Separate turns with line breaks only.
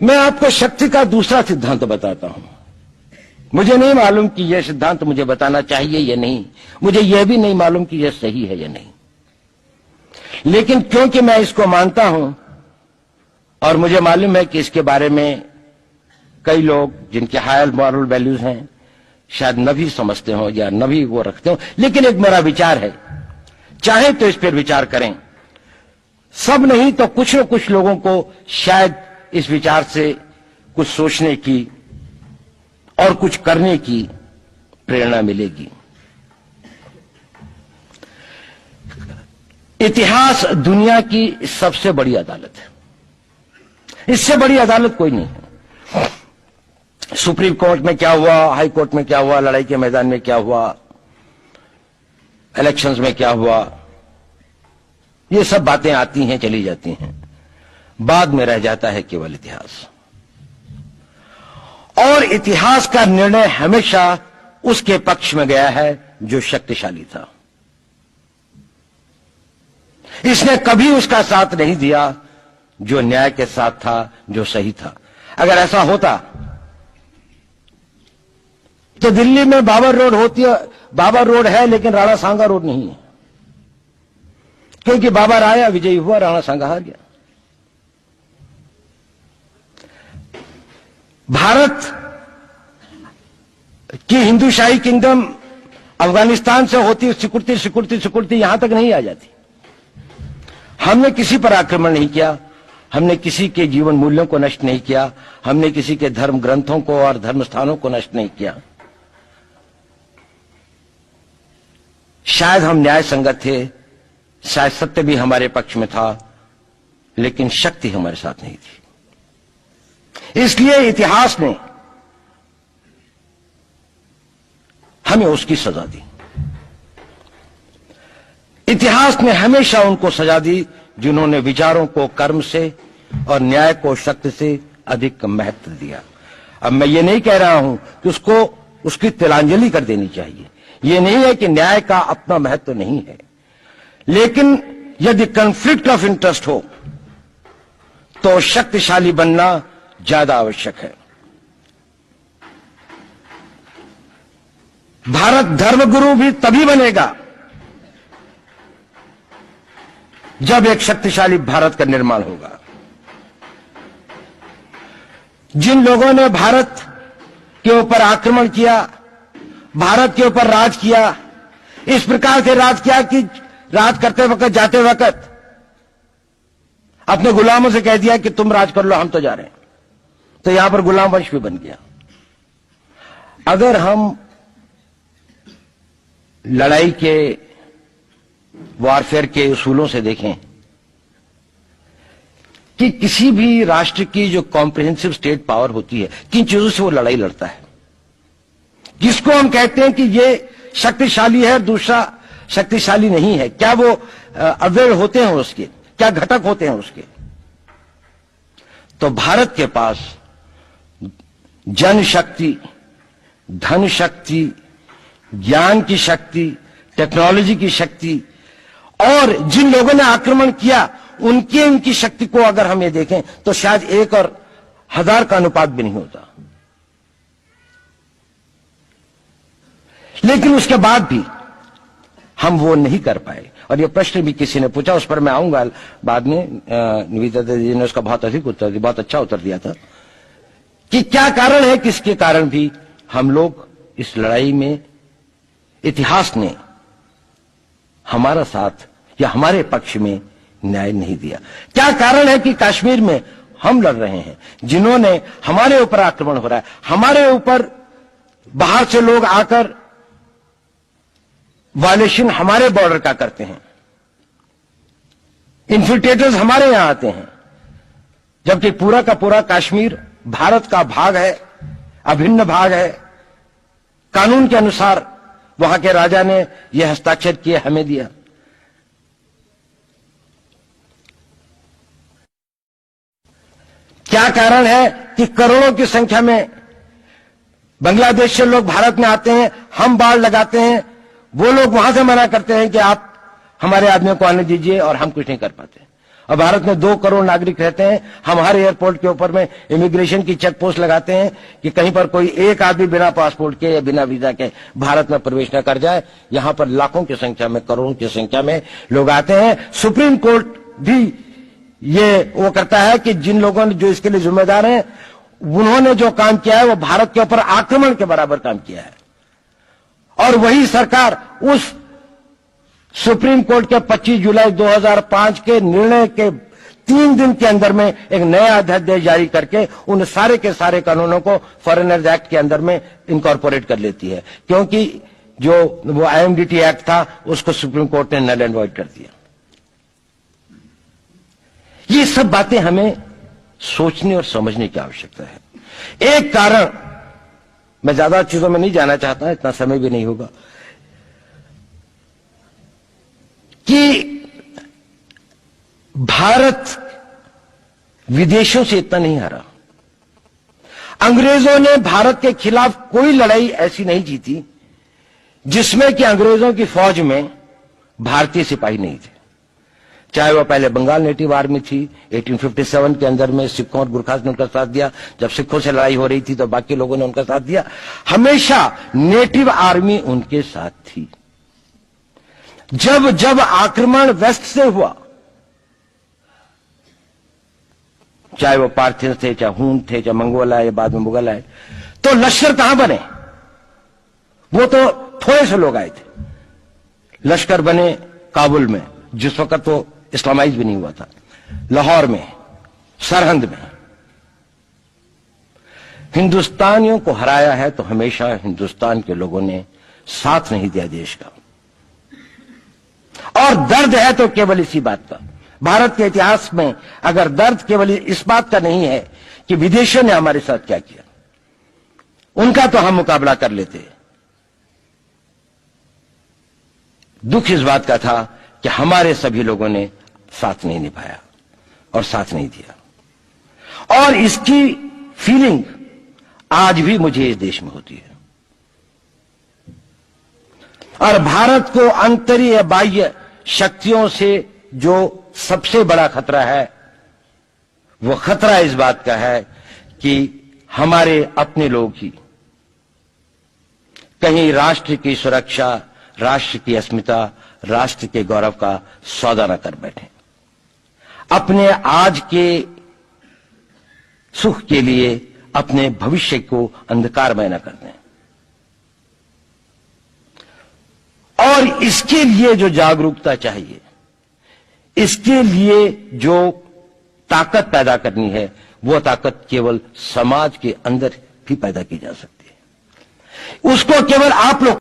मैं आपको शक्ति का दूसरा सिद्धांत बताता हूं। मुझे नहीं मालूम कि यह सिद्धांत मुझे बताना चाहिए या नहीं, मुझे यह भी नहीं मालूम कि यह सही है या नहीं, लेकिन क्योंकि मैं इसको मानता हूं और मुझे मालूम है कि इसके बारे में कई लोग जिनके हायर मॉरल वैल्यूज हैं शायद न भी समझते हो या न भी वो रखते हो, लेकिन एक मेरा विचार है, चाहे तो इस पर विचार करें। सब नहीं तो कुछ न कुछ लोगों को शायद इस विचार से कुछ सोचने की और कुछ करने की प्रेरणा मिलेगी। इतिहास दुनिया की सबसे बड़ी अदालत है, इससे बड़ी अदालत कोई नहीं है। सुप्रीम कोर्ट में क्या हुआ, हाई कोर्ट में क्या हुआ, लड़ाई के मैदान में क्या हुआ, इलेक्शंस में क्या हुआ, ये सब बातें आती हैं चली जाती हैं, बाद में रह जाता है केवल इतिहास। और इतिहास का निर्णय हमेशा उसके पक्ष में गया है जो शक्तिशाली था। इसने कभी उसका साथ नहीं दिया जो न्याय के साथ था, जो सही था। अगर ऐसा होता तो दिल्ली में बाबर रोड होती है, बाबर रोड है लेकिन राणा सांगा रोड नहीं है, क्योंकि बाबर आया, विजयी हुआ, राणा सांगा हार गया। भारत की हिंदूशाही किंगडम अफगानिस्तान से होती सिकुड़ती सिकुड़ती सिकुड़ती यहां तक नहीं आ जाती। हमने किसी पर आक्रमण नहीं किया, हमने किसी के जीवन मूल्यों को नष्ट नहीं किया, हमने किसी के धर्म ग्रंथों को और धर्म स्थानों को नष्ट नहीं किया। शायद हम न्याय संगत थे, शायद सत्य भी हमारे पक्ष में था, लेकिन शक्ति हमारे साथ नहीं थी। इसलिए इतिहास ने हमें उसकी सजा दी। इतिहास ने हमेशा उनको सजा दी जिन्होंने विचारों को कर्म से और न्याय को शक्ति से अधिक महत्व दिया। अब मैं ये नहीं कह रहा हूं कि उसको उसकी तिलांजलि कर देनी चाहिए, ये नहीं है कि न्याय का अपना महत्व नहीं है, लेकिन यदि कॉन्फ्लिक्ट ऑफ इंटरेस्ट हो तो शक्तिशाली बनना ज्यादा आवश्यक है। भारत धर्मगुरु भी तभी बनेगा जब एक शक्तिशाली भारत का निर्माण होगा। जिन लोगों ने भारत के ऊपर आक्रमण किया, भारत के ऊपर राज किया, इस प्रकार से राज किया कि राज करते वक्त, जाते वक्त अपने गुलामों से कह दिया कि तुम राज कर लो, हम तो जा रहे हैं, तो यहां पर गुलाम वंश भी बन गया। अगर हम लड़ाई के वॉरफेयर के उसूलों से देखें कि किसी भी राष्ट्र की जो कॉम्प्रिहेंसिव स्टेट पावर होती है, किन चीजों से वो लड़ाई लड़ता है, जिसको हम कहते हैं कि ये शक्तिशाली है, दूसरा शक्तिशाली नहीं है, क्या वो अवयव होते हैं उसके, क्या घटक होते हैं उसके। तो भारत के पास जनशक्ति, धन शक्ति, ज्ञान की शक्ति, टेक्नोलॉजी की शक्ति, और जिन लोगों ने आक्रमण किया उनकी शक्ति को अगर हम ये देखें तो शायद 1 और 1000 का अनुपात भी नहीं होता। लेकिन उसके बाद भी हम वो नहीं कर पाए। और ये प्रश्न भी किसी ने पूछा, उस पर मैं आऊंगा बाद में। निवेदिता जी ने उसका बहुत अधिक उत्तर दिया, बहुत अच्छा उत्तर दिया था कि क्या कारण है, किसके कारण भी हम लोग इस लड़ाई में इतिहास ने हमारा साथ या हमारे पक्ष में न्याय नहीं दिया। क्या कारण है कि कश्मीर में हम लड़ रहे हैं, जिन्होंने हमारे ऊपर आक्रमण हो रहा है, हमारे ऊपर बाहर से लोग आकर वायलेशन हमारे बॉर्डर का करते हैं, इन्फिल्ट्रेटर्स हमारे यहां आते हैं, जबकि पूरा का पूरा कश्मीर भारत का भाग है, अभिन्न भाग है। कानून के अनुसार वहां के राजा ने यह हस्ताक्षर किए, हमें दिया। क्या कारण है कि करोड़ों की संख्या में बांग्लादेश से लोग भारत में आते हैं, हम बाड़ लगाते हैं, वो लोग वहां से मना करते हैं कि आप हमारे आदमियों को आने दीजिए, और हम कुछ नहीं कर पाते। और भारत में 2 करोड़ नागरिक रहते हैं। हम हर एयरपोर्ट के ऊपर में इमिग्रेशन की चेक पोस्ट लगाते हैं कि कहीं पर कोई एक आदमी बिना पासपोर्ट के या बिना वीजा के भारत में प्रवेश न कर जाए। यहां पर लाखों की संख्या में, करोड़ों की संख्या में लोग आते हैं। सुप्रीम कोर्ट भी ये वो करता है कि जिन लोगों ने जो इसके लिए जिम्मेदार हैं, उन्होंने जो काम किया है वो भारत के ऊपर आक्रमण के बराबर काम किया है। और वही सरकार उस सुप्रीम कोर्ट के 25 जुलाई 2005 के निर्णय के 3 दिन के अंदर में एक नया अध्यादेश जारी करके उन सारे के सारे कानूनों को फॉरेनर्स एक्ट के अंदर में इनकॉर्पोरेट कर लेती है, क्योंकि जो वो आईएमडीटी एक्ट था उसको सुप्रीम कोर्ट ने नल एंड वॉइड कर दिया। ये सब बातें हमें सोचने और समझने की आवश्यकता है। एक कारण, मैं ज्यादा चीजों में नहीं जाना चाहता, इतना समय भी नहीं होगा, कि भारत विदेशों से इतना नहीं हारा। अंग्रेजों ने भारत के खिलाफ कोई लड़ाई ऐसी नहीं जीती जिसमें कि अंग्रेजों की फौज में भारतीय सिपाही नहीं थे। चाहे वह पहले बंगाल नेटिव आर्मी थी, 1857 के अंदर में सिखों और गुरखास ने उनका साथ दिया। जब सिखों से लड़ाई हो रही थी तो बाकी लोगों ने उनका साथ दिया। हमेशा नेटिव आर्मी उनके साथ थी। जब जब आक्रमण वेस्ट से हुआ, चाहे वो पार्थियंस थे, चाहे हून थे, चाहे मंगोल आए, बाद में मुगल आए, तो लश्कर कहां बने? वो तो थोड़े से लोग आए थे। लश्कर बने काबुल में, जिस वक्त तो इस्लामाइज भी नहीं हुआ था, लाहौर में, सरहंद में। हिंदुस्तानियों को हराया है तो हमेशा हिंदुस्तान के लोगों ने साथ नहीं दिया देश का। और दर्द है तो केवल इसी बात का। भारत के इतिहास में अगर दर्द केवल इस बात का नहीं है कि विदेशियों ने हमारे साथ क्या किया, उनका तो हम मुकाबला कर लेते। दुख इस बात का था कि हमारे सभी लोगों ने साथ नहीं निभाया और साथ नहीं दिया। और इसकी फीलिंग आज भी मुझे इस देश में होती है। और भारत को आंतरिक बाह्य शक्तियों से जो सबसे बड़ा खतरा है, वो खतरा इस बात का है कि हमारे अपने लोग ही कहीं राष्ट्र की सुरक्षा, राष्ट्र की अस्मिता, राष्ट्र के गौरव का सौदा न कर बैठे। अपने आज के सुख के लिए अपने भविष्य को अंधकारमय न कर दें। और इसके लिए जो जागरूकता चाहिए, इसके लिए जो ताकत पैदा करनी है, वो ताकत केवल समाज के अंदर ही पैदा की जा सकती है। उसको केवल आप लोग